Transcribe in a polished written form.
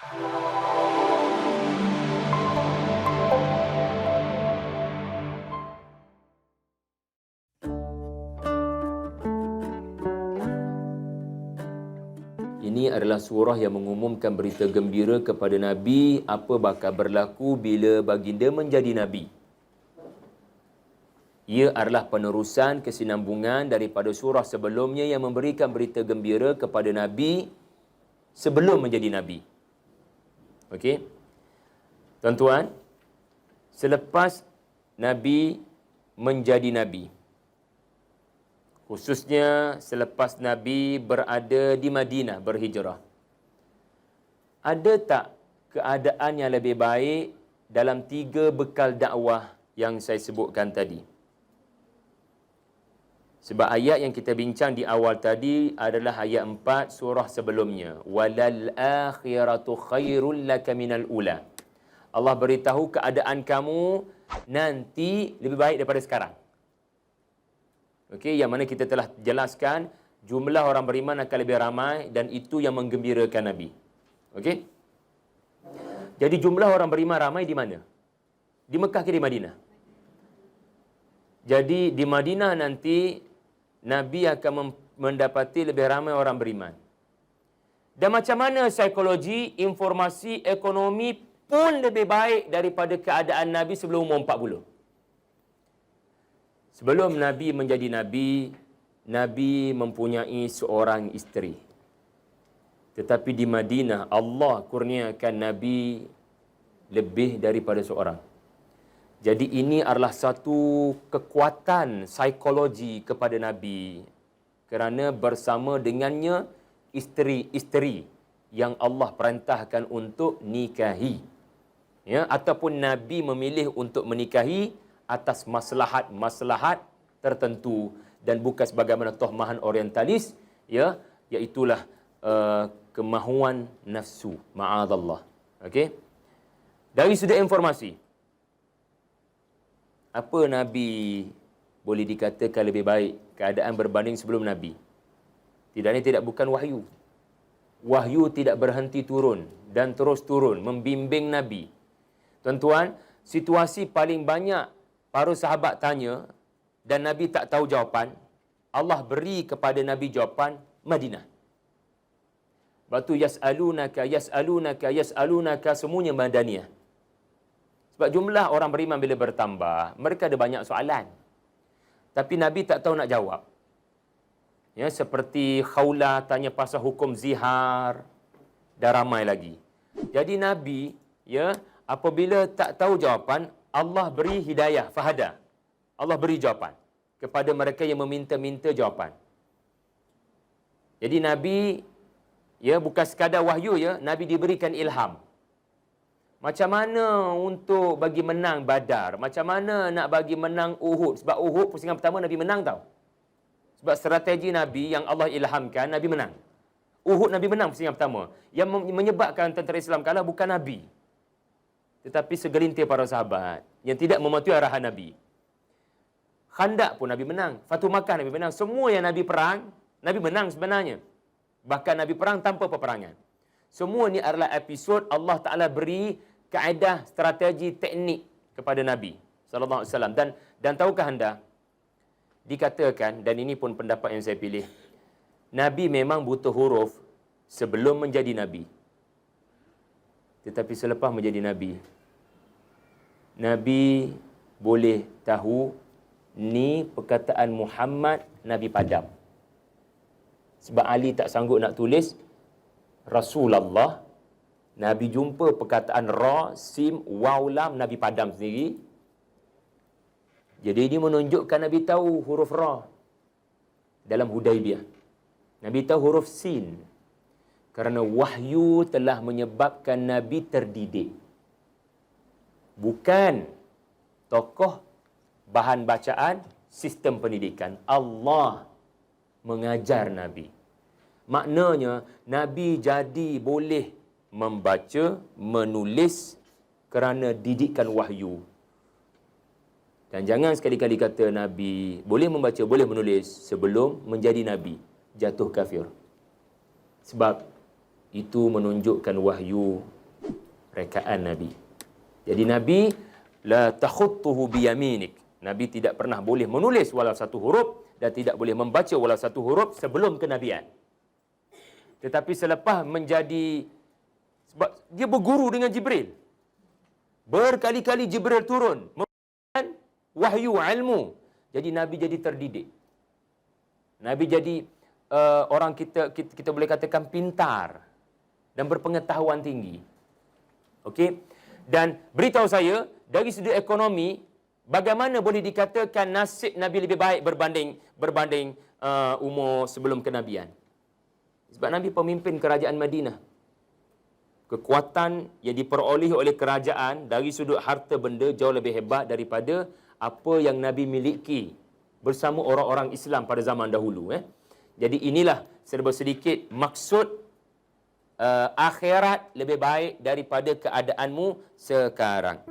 Ini adalah surah yang mengumumkan berita gembira kepada Nabi apa bakal berlaku bila baginda menjadi Nabi. Ia adalah penerusan kesinambungan daripada surah sebelumnya yang memberikan berita gembira kepada Nabi sebelum menjadi Nabi. Okey? Tuan-tuan, selepas Nabi menjadi Nabi, khususnya selepas Nabi berada di Madinah berhijrah, ada tak keadaan yang lebih baik dalam 3 bekal dakwah yang saya sebutkan tadi? Sebab ayat yang kita bincang di awal tadi adalah ayat 4 surah sebelumnya. Walal akhiratu khairul laka minal ula. Allah beritahu keadaan kamu nanti lebih baik daripada sekarang. Okey, yang mana kita telah jelaskan jumlah orang beriman akan lebih ramai dan itu yang menggembirakan Nabi. Okey? Jadi jumlah orang beriman ramai di mana? Di Mekah ke di Madinah? Jadi di Madinah nanti Nabi akan mendapati lebih ramai orang beriman. Dan macam mana psikologi, informasi, ekonomi pun lebih baik daripada keadaan Nabi sebelum umur 40. Sebelum Nabi menjadi Nabi, Nabi mempunyai seorang isteri. Tetapi di Madinah, Allah kurniakan Nabi lebih daripada seorang. Jadi ini adalah satu kekuatan psikologi kepada Nabi. Kerana bersama dengannya isteri-isteri yang Allah perintahkan untuk nikahi. Ya, ataupun Nabi memilih untuk menikahi atas maslahat-maslahat tertentu dan bukan sebagaimana tohmahan orientalis, ya, iaitulah kemahuan nafsu, ma'adallah. Okey. Dari sudut informasi, apa Nabi boleh dikatakan lebih baik keadaan berbanding sebelum Nabi? Tidak bukan wahyu. Wahyu tidak berhenti turun dan terus turun membimbing Nabi. Tuan-tuan, situasi paling banyak para sahabat tanya dan Nabi tak tahu jawapan, Allah beri kepada Nabi jawapan Madinah. Lepas tu yas'alunaka semuanya Madaniyah. Sebab jumlah orang beriman bila bertambah, mereka ada banyak soalan. Tapi Nabi tak tahu nak jawab. Ya, seperti Khawlah tanya pasal hukum zihar, dah ramai lagi. Jadi Nabi, ya, apabila tak tahu jawapan, Allah beri hidayah, fahada. Allah beri jawapan kepada mereka yang meminta-minta jawapan. Jadi Nabi, ya, bukan sekadar wahyu, ya, Nabi diberikan ilham. Macam mana untuk bagi menang Badar? Macam mana nak bagi menang Uhud? Sebab Uhud pusingan pertama Nabi menang tau. Sebab strategi Nabi yang Allah ilhamkan, Nabi menang. Uhud Nabi menang pusingan pertama. Yang menyebabkan tentera Islam kalah bukan Nabi, tetapi segelintir para sahabat yang tidak mematuhi arahan Nabi. Khandak pun Nabi menang. Fatu Makkah Nabi menang. Semua yang Nabi perang, Nabi menang sebenarnya. Bahkan Nabi perang tanpa peperangan. Semua ni adalah episod Allah Ta'ala beri kaedah, strategi, teknik kepada Nabi sallallahu alaihi wasallam. Dan tahukah anda, dikatakan, dan ini pun pendapat yang saya pilih, Nabi memang butuh huruf sebelum menjadi Nabi. Tetapi selepas menjadi Nabi, Nabi boleh tahu ni perkataan Muhammad, Nabi padam. Sebab Ali tak sanggup nak tulis Rasulullah, Nabi jumpa perkataan Ra, Sim, Waw, Lam, Nabi padam sendiri. Jadi ini menunjukkan Nabi tahu huruf Ra dalam Hudaibiyah. Nabi tahu huruf Sin. Kerana wahyu telah menyebabkan Nabi terdidik. Bukan tokoh bahan bacaan sistem pendidikan. Allah mengajar Nabi. Maknanya, Nabi jadi boleh membaca, menulis kerana didikan wahyu. Dan jangan sekali-kali kata Nabi boleh membaca, boleh menulis sebelum menjadi Nabi. Jatuh kafir. Sebab itu menunjukkan wahyu rekaan Nabi. Jadi Nabi la takhuttuhu biyaminik. Nabi tidak pernah boleh menulis walau satu huruf dan tidak boleh membaca walau satu huruf sebelum kenabian. Tetapi selepas menjadi, sebab dia berguru dengan Jibril. Berkali-kali Jibril turun memberikan wahyu ilmu. Jadi Nabi jadi terdidik. Nabi jadi orang kita boleh katakan pintar dan berpengetahuan tinggi. Okey? Dan beritahu saya, dari segi ekonomi, bagaimana boleh dikatakan nasib Nabi lebih baik berbanding umur sebelum kenabian? Sebab Nabi pemimpin kerajaan Madinah. Kekuatan yang diperoleh oleh kerajaan dari sudut harta benda jauh lebih hebat daripada apa yang Nabi miliki bersama orang-orang Islam pada zaman dahulu. Jadi inilah serba sedikit maksud akhirat lebih baik daripada keadaanmu sekarang.